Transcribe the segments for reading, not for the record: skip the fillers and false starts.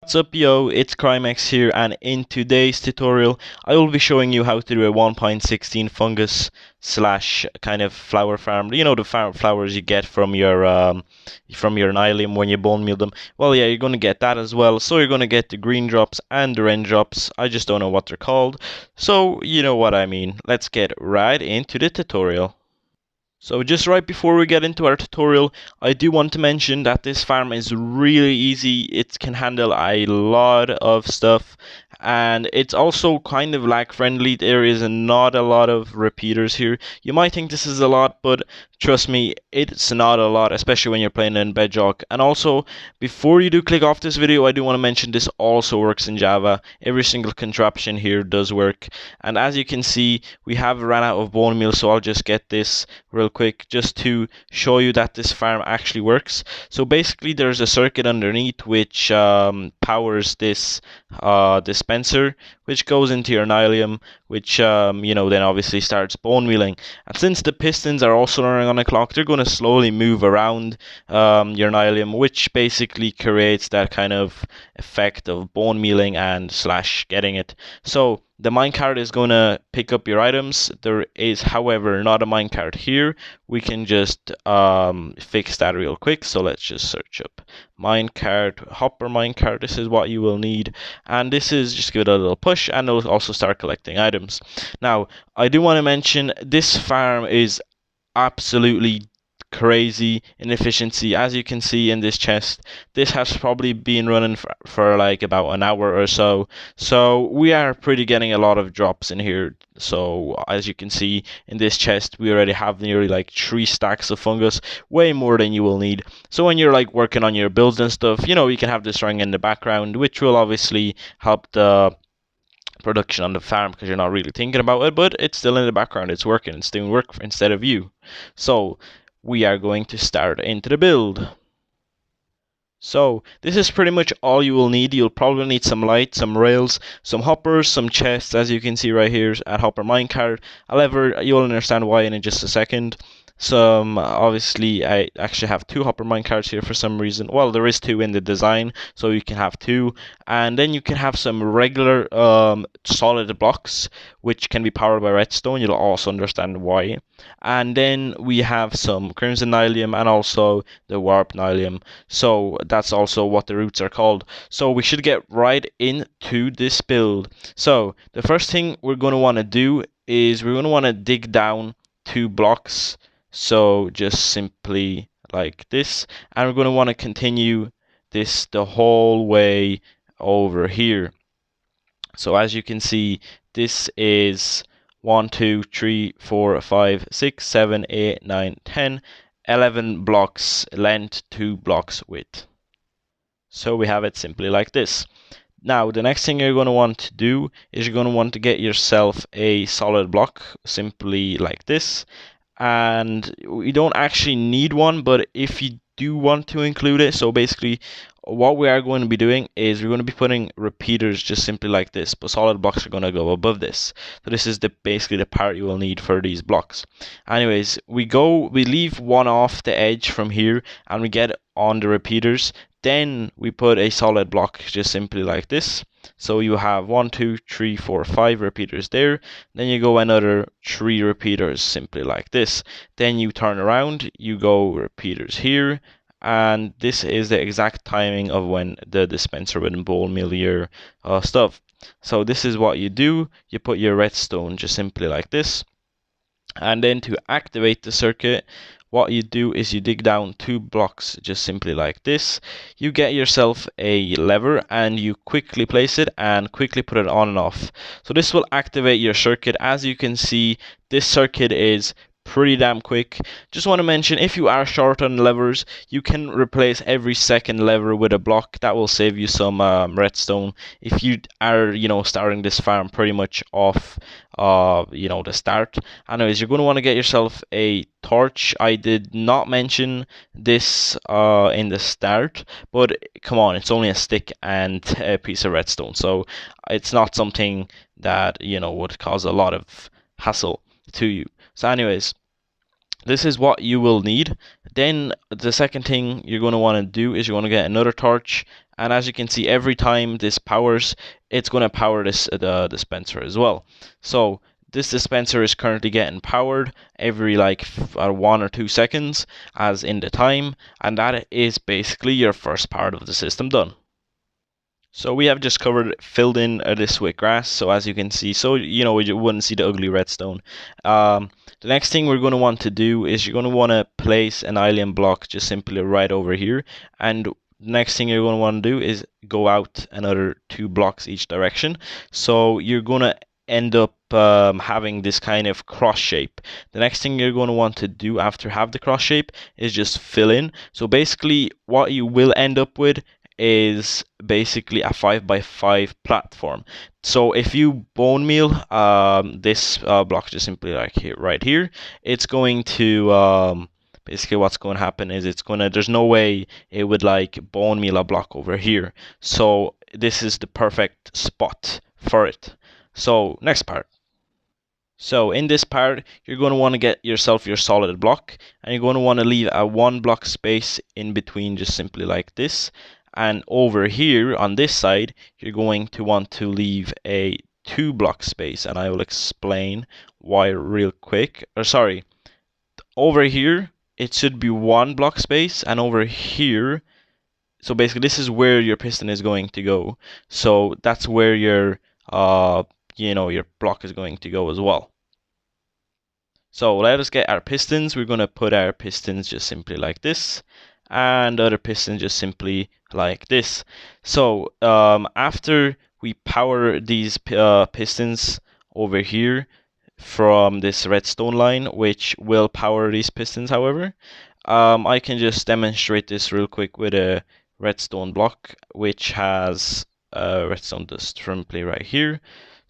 What's up yo, it's Crimex here, and in today's tutorial I will be showing you how to do a 1.16 fungus slash kind of flower farm. You know, the flowers you get from your Nylium when you bone meal them. Well, yeah, you're gonna get that as well. So you're gonna get the green drops and the red drops. I just don't know what they're called. So you know what I mean. Let's get right into the tutorial. So just right before we get into our tutorial, I do want to mention that this farm is really easy. It can handle a lot of stuff, and it's also kind of lag friendly. There is not a lot of repeaters here. You might think this is a lot, but trust me, it's not a lot, especially when you're playing in Bedrock. And also, before you do click off this video, I do want to mention this also works in Java. Every single contraption here does work. And as you can see, we have ran out of bone meal, so I'll just get this real quick just to show you that this farm actually works. So basically there's a circuit underneath which powers this dispenser, which goes into your Nylium, which then obviously starts bone mealing. And since the pistons are also running on a clock, they're going to slowly move around your Nylium, which basically creates that kind of effect of bone mealing and slash getting it. So the minecart is going to pick up your items. There is, however, not a minecart here. We can just fix that real quick. So let's just search up minecart, hopper minecart. This is what you will need. And this is just give it a little push, and it'll also start collecting items. Now, I do want to mention this farm is absolutely crazy in efficiency. As you can see in this chest, this has probably been running for like about an hour or so. So we are pretty getting a lot of drops in here. So as you can see in this chest, we already have nearly like 3 stacks of fungus, way more than you will need. So when you're like working on your builds and stuff, you can have this running in the background, which will obviously help the production on the farm because you're not really thinking about it, but it's still in the background. It's working. It's doing work instead of you. So we are going to start into the build. So this is pretty much all you will need. You'll probably need some light, some rails, some hoppers, some chests, as you can see right here at hopper minecart. However, you'll understand why in just a second. Some obviously I actually have 2 hopper minecarts here for some reason. Well, there is 2 in the design, so you can have 2, and then you can have some regular solid blocks which can be powered by redstone. You'll also understand why. And then we have some crimson Nylium and also the warp Nylium. So that's also what the roots are called. So we should get right into this build. So the first thing we're going to want to do is we're going to want to dig down 2 blocks. So just simply like this, and we're going to want to continue this the whole way over here. So as you can see, this is 1, 2, 3, 4, 5, 6, 7, 8, 9, 10, 11 blocks length, 2 blocks width. So we have it simply like this. Now, the next thing you're going to want to do is you're going to want to get yourself a solid block, simply like this. And we don't actually need one, but if you do want to include it, so basically what we are going to be doing is we're going to be putting repeaters just simply like this, but solid blocks are going to go above this. So this is basically the part you will need for these blocks. Anyways, we leave one off the edge from here and we get on the repeaters. Then we put a solid block just simply like this. So you have 1, 2, 3, 4, 5 repeaters there. Then you go another 3 repeaters simply like this. Then you turn around, you go repeaters here, and this is the exact timing of when the dispenser would bone meal your stuff. So this is what you do. You put your redstone just simply like this. And then to activate the circuit, what you do is you dig down 2 blocks just simply like this. You get yourself a lever and you quickly place it and quickly put it on and off. So this will activate your circuit. As you can see, this circuit is pretty damn quick. Just want to mention, if you are short on levers, you can replace every second lever with a block. That will save you some redstone if you are starting this farm pretty much off the start. Anyways, you're going to want to get yourself a torch. I did not mention this in the start, but come on, it's only a stick and a piece of redstone, so it's not something that would cause a lot of hassle to you. So anyways, this is what you will need. Then the second thing you're going to want to do is you're going to get another torch, and as you can see, every time this powers, it's going to power this the dispenser as well. So this dispenser is currently getting powered every like 1 or 2 seconds as in the time, and that is basically your first part of the system done. So we have just filled in this with grass. So as you can see, so you know you wouldn't see the ugly redstone. The next thing we're going to want to do is you're going to want to place an island block just simply right over here. And the next thing you're going to want to do is go out another 2 blocks each direction. So you're going to end up having this kind of cross shape. The next thing you're going to want to do after have the cross shape is just fill in. So basically what you will end up with is basically a 5x5 platform. So if you bone meal this block just simply like here, right here, it's going to basically what's going to happen is there's no way it would like bone meal a block over here. So this is the perfect spot for it. So next part. So in this part, you're going to want to get yourself your solid block, and you're going to want to leave a 1 block space in between just simply like this. And over here on this side, you're going to want to leave a 2 block space, and I will explain why real quick. Or sorry, over here, it should be 1 block space, and over here, so basically this is where your piston is going to go. So that's where your your block is going to go as well. So let us get our pistons. We're going to put our pistons just simply like this, and other pistons just simply like this. So after we power these pistons over here from this redstone line, which will power these pistons, however, I can just demonstrate this real quick with a redstone block, which has redstone just simply right here.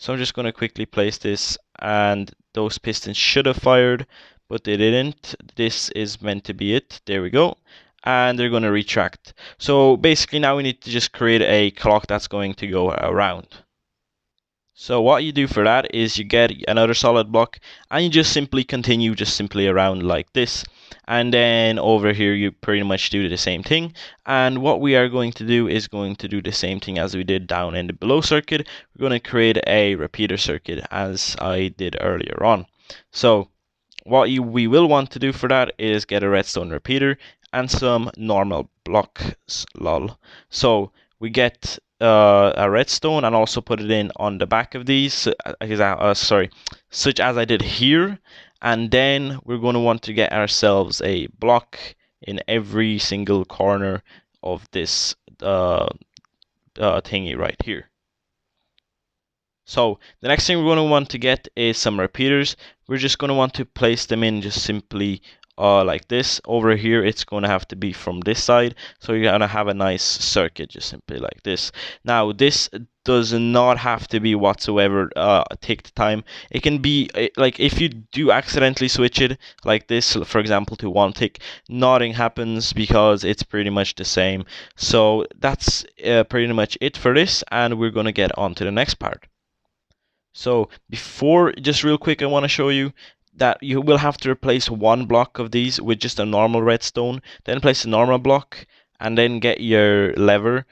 So I'm just going to quickly place this, and those pistons should have fired, but they didn't. This is meant to be it. There we go. And they're going to retract. So basically now we need to just create a clock that's going to go around. So what you do for that is you get another solid block, and you just simply continue just simply around like this. And then over here you pretty much do the same thing. And what we are going to do is going to do the same thing as we did down in the below circuit. We're going to create a repeater circuit as I did earlier on. So what we will want to do for that is get a redstone repeater and some normal blocks, lol. So we get a redstone and also put it in on the back of these, such as I did here. And then we're going to want to get ourselves a block in every single corner of this thingy right here. So the next thing we're going to want to get is some repeaters. We're just going to want to place them in just simply like this. Over here it's going to have to be from this side, so you're going to have a nice circuit just simply like this. Now this does not have to be whatsoever take the time. It can be like if you do accidentally switch it like this, for example, to 1 tick, nothing happens because it's pretty much the same. So that's pretty much it for this, and we're going to get on to the next part. So before, just real quick, I want to show you that you will have to replace 1 block of these with just a normal redstone, then place a normal block, and then get your lever,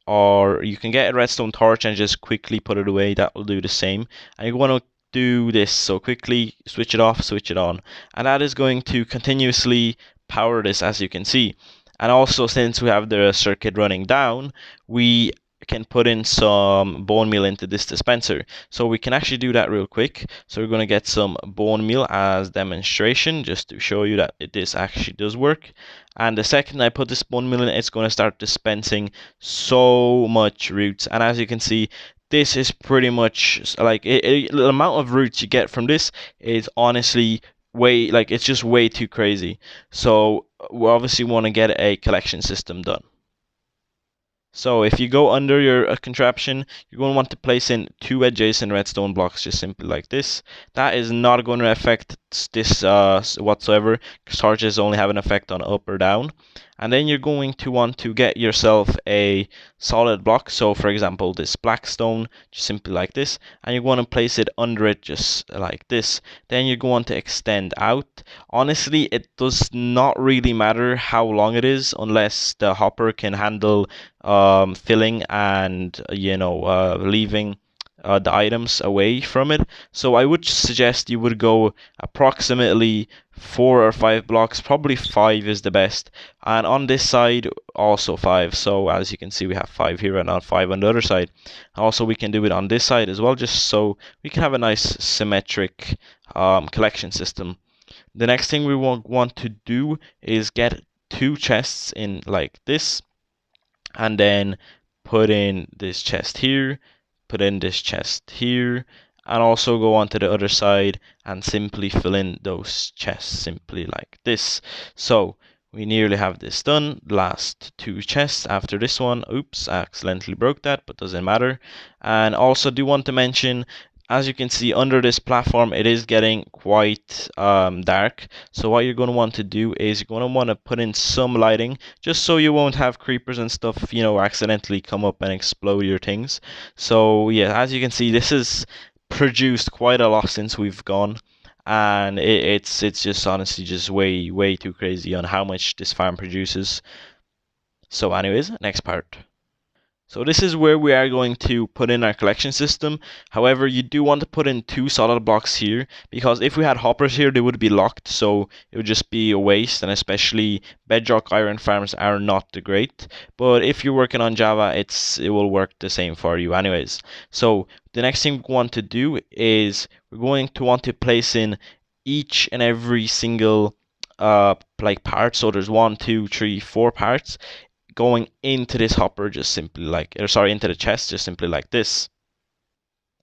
or you can get a redstone torch and just quickly put it away. That will do the same. And you want to do this, so quickly switch it off, switch it on, and that is going to continuously power this, as you can see. And also, since we have the circuit running down, we can put in some bone meal into this dispenser. So we can actually do that real quick. So we're going to get some bone meal as demonstration, just to show you that this actually does work. And the second I put this bone meal in, it's going to start dispensing so much roots. And as you can see, this is pretty much like the amount of roots you get from this is honestly way, like, it's just way too crazy. So we obviously want to get a collection system done. So if you go under your contraption, you're going to want to place in 2 adjacent redstone blocks just simply like this. That is not going to affect this whatsoever, because torches only have an effect on up or down. And then you're going to want to get yourself a solid block. So for example, this black stone, just simply like this, and you're going to place it under it just like this. Then you're going to extend out. Honestly, it does not really matter how long it is unless the hopper can handle filling and leaving the items away from it. So I would suggest you would go approximately 4 or 5 blocks. Probably 5 is the best. And on this side, also 5. So as you can see, we have 5 here and not 5 on the other side. Also, we can do it on this side as well, just so we can have a nice symmetric collection system. The next thing we want to do is get 2 chests in like this, and then put in this chest here, put in this chest here, and also go on to the other side and simply fill in those chests simply like this. So we nearly have this done. Last 2 chests after this one. Oops, I accidentally broke that, but doesn't matter. And also do want to mention, as you can see under this platform, it is getting quite dark. So what you're going to want to do is you're going to want to put in some lighting, just so you won't have creepers and stuff, accidentally come up and explode your things. So yeah, as you can see, this has produced quite a lot since we've gone. And it's just honestly just way too crazy on how much this farm produces. So anyways, next part. So this is where we are going to put in our collection system. However, you do want to put in 2 solid blocks here, because if we had hoppers here, they would be locked, so it would just be a waste, and especially bedrock iron farms are not the great. But if you're working on Java, it will work the same for you anyways. So the next thing we want to do is we're going to want to place in each and every single like part. So there's 1, 2, 3, 4 parts going into this hopper, just simply like, or sorry, into the chest, just simply like this.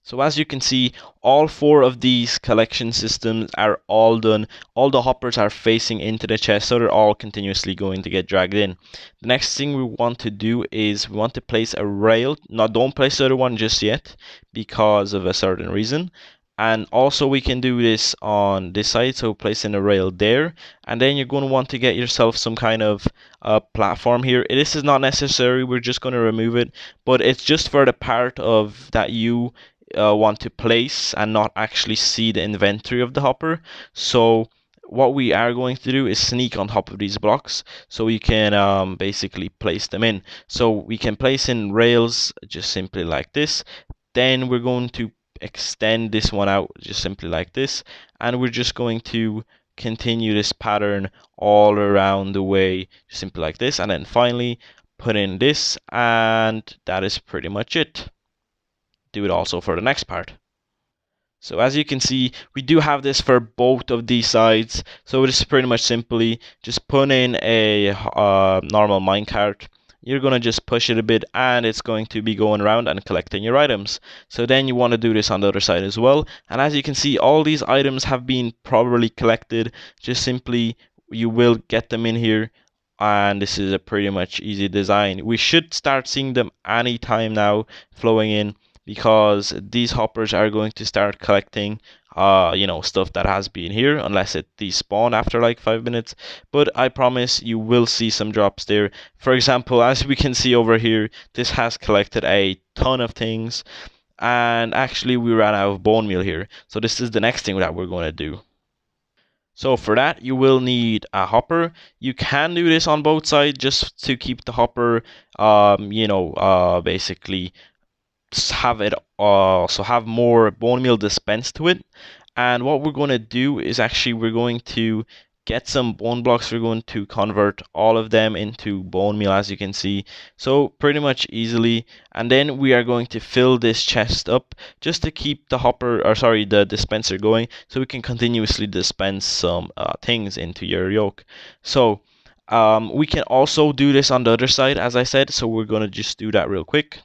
So as you can see, all 4 of these collection systems are all done. All the hoppers are facing into the chest, so they're all continuously going to get dragged in. The next thing we want to do is we want to place a rail. Now don't place the other one just yet because of a certain reason. And also we can do this on this side, so place in a rail there, and then you're going to want to get yourself some kind of platform here. This is not necessary, we're just going to remove it, but it's just for the part of that you want to place and not actually see the inventory of the hopper. So what we are going to do is sneak on top of these blocks so we can basically place them in. So we can place in rails just simply like this. Then we're going to extend this one out just simply like this, and we're just going to continue this pattern all around the way simply like this, and then finally put in this, and that is pretty much it. Do it also for the next part. So as you can see, we do have this for both of these sides. So this is pretty much simply just put in a normal minecart. You're going to just push it a bit, and it's going to be going around and collecting your items. So then you want to do this on the other side as well. And as you can see, all these items have been properly collected. Just simply, you will get them in here. And this is a pretty much easy design. We should start seeing them anytime now flowing in, because these hoppers are going to start collecting stuff that has been here, unless it despawn after like 5 minutes. But I promise you will see some drops there. For example, as we can see over here, this has collected a ton of things, and actually we ran out of bone meal here, so this is the next thing that we're going to do. So for that, you will need a hopper. You can do this on both sides just to keep the hopper basically have it also have more bone meal dispensed to it. And what we're going to do is actually we're going to get some bone blocks. We're going to convert all of them into bone meal, as you can see, so pretty much easily. And then we are going to fill this chest up just to keep the the dispenser going, so we can continuously dispense some things into your yoke. So we can also do this on the other side, as I said, so we're going to just do that real quick.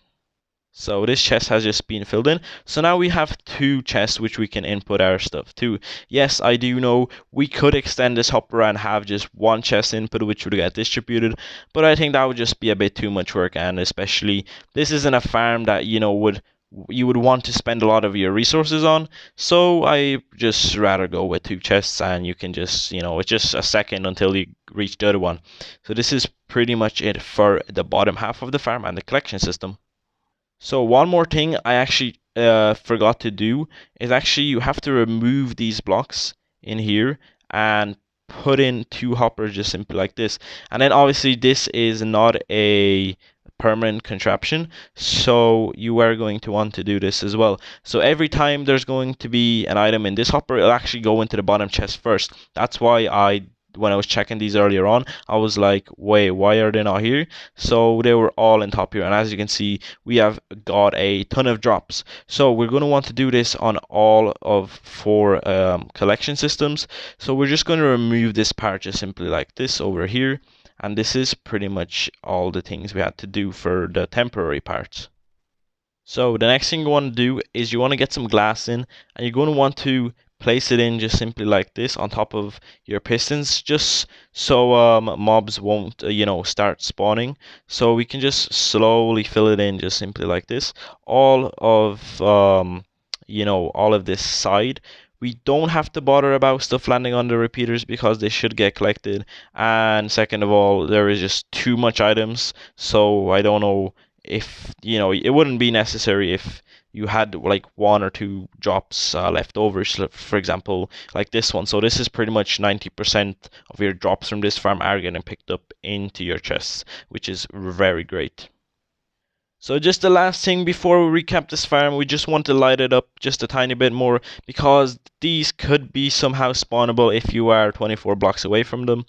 So this chest has just been filled in. So now we have 2 chests which we can input our stuff to. Yes, I do know we could extend this hopper and have just 1 chest input which would get distributed, but I think that would just be a bit too much work, and especially this isn't a farm that would you would want to spend a lot of your resources on. So I just rather go with 2 chests, and you can just, it's just a second until you reach the other one. So this is pretty much it for the bottom half of the farm and the collection system. So one more thing I actually forgot to do is actually you have to remove these blocks in here and put in 2 hoppers just simply like this. And then obviously this is not a permanent contraption, so you are going to want to do this as well. So every time there's going to be an item in this hopper, it'll actually go into the bottom chest first. That's why when I was checking these earlier on, I was like, wait, why are they not here? So they were all in top here, and as you can see, we have got a ton of drops. So we're going to want to do this on all of 4 collection systems. So we're just going to remove this part just simply like this over here, and this is pretty much all the things we had to do for the temporary parts. So the next thing you want to do is you want to get some glass in, and you're going to want to place it in just simply like this on top of your pistons, just so mobs won't start spawning. So we can just slowly fill it in just simply like this, all of all of this side. We don't have to bother about stuff landing on the repeaters because they should get collected. And second of all, there is just too much items, so I don't know if it wouldn't be necessary if you had like 1 or 2 drops left over, for example, like this one. So this is pretty much 90% of your drops from this farm are getting picked up into your chests, which is very great. So just the last thing before we recap this farm, we just want to light it up just a tiny bit more because these could be somehow spawnable if you are 24 blocks away from them.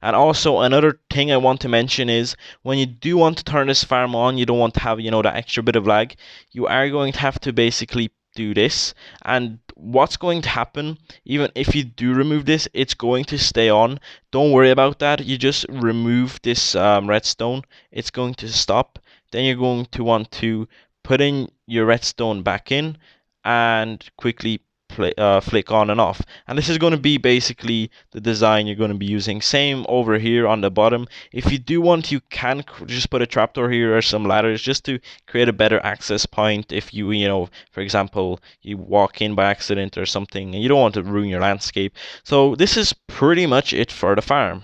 And also another thing I want to mention is when you do want to turn this farm on, you don't want to have, that extra bit of lag, you are going to have to basically do this. And what's going to happen, even if you do remove this, it's going to stay on. Don't worry about that. You just remove this redstone, it's going to stop. Then you're going to want to put in your redstone back in and quickly flick on and off. And this is going to be basically the design you're going to be using. Same over here on the bottom. If you do want, you can just put a trapdoor here or some ladders just to create a better access point. If for example, you walk in by accident or something and you don't want to ruin your landscape. So this is pretty much it for the farm.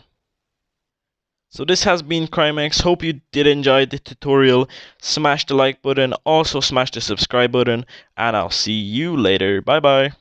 So this has been Crimex. Hope you did enjoy the tutorial. Smash the like button, also smash the subscribe button, and I'll see you later. Bye bye.